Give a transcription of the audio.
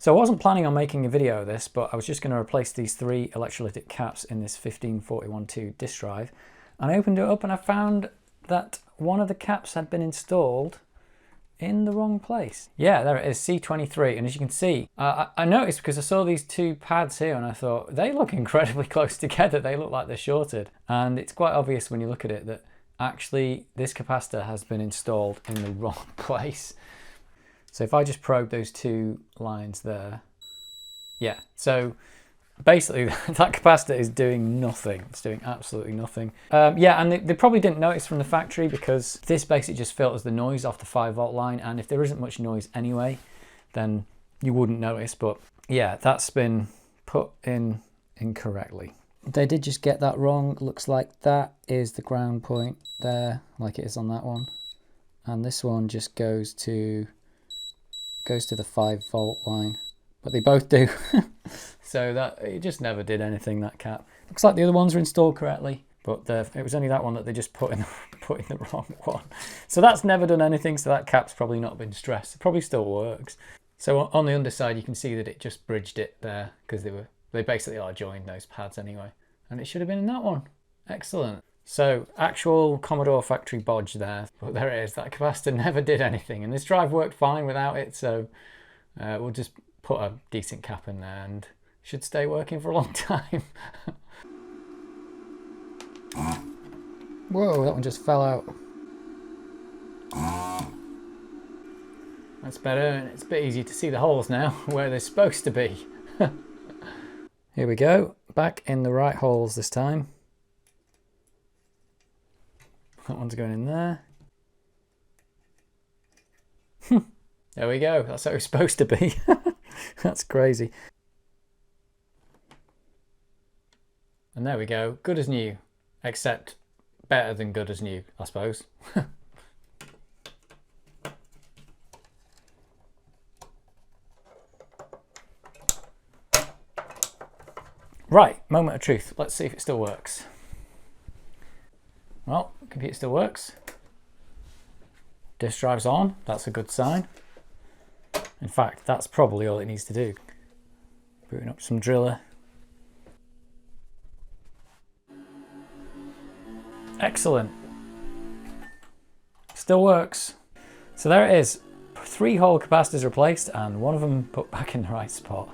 So I wasn't planning on making a video of this, but I was just going to replace these 3 electrolytic caps in this 1541.2 disk drive. And I opened it up and I found that one of the caps had been installed in the wrong place. Yeah, there it is, C23. And as you can see, I noticed because I saw these 2 pads here and I thought, they look incredibly close together. They look like they're shorted. And it's quite obvious when you look at it that actually this capacitor has been installed in the wrong place. So if I just probe those 2 lines there, yeah, so basically that capacitor is doing nothing. It's doing absolutely nothing. Yeah, and they probably didn't notice from the factory because this basically just filters the noise off the 5-volt line, and if there isn't much noise anyway, then you wouldn't notice. But yeah, that's been put in incorrectly. They did just get that wrong. Looks like that is the ground point there, like it is on that one, and this one just goes to the 5-volt line, but they both do. So that it just never did anything, that cap. Looks like the other ones are installed correctly, but it was only that one that they just put in the wrong one. So that's never done anything, so that cap's probably not been stressed. It probably still works. So on the underside you can see that it just bridged it there because they basically are joined, those pads anyway. And it should have been in that one. Excellent. So actual Commodore factory bodge there, but there it is. That capacitor never did anything, and this drive worked fine without it, so we'll just put a decent cap in there and it should stay working for a long time. Whoa, that one just fell out. That's better, and it's a bit easier to see the holes now where they're supposed to be. Here we go, back in the right holes this time. That one's going in there. There we go, that's how it's supposed to be. That's crazy. And there we go, good as new, except better than good as new, I suppose. Right, moment of truth. Let's see if it still works. Well, the computer still works. Disk drive's on, that's a good sign. In fact, that's probably all it needs to do. Booting up some driller. Excellent. Still works. So there it is. 3 whole capacitors replaced and one of them put back in the right spot.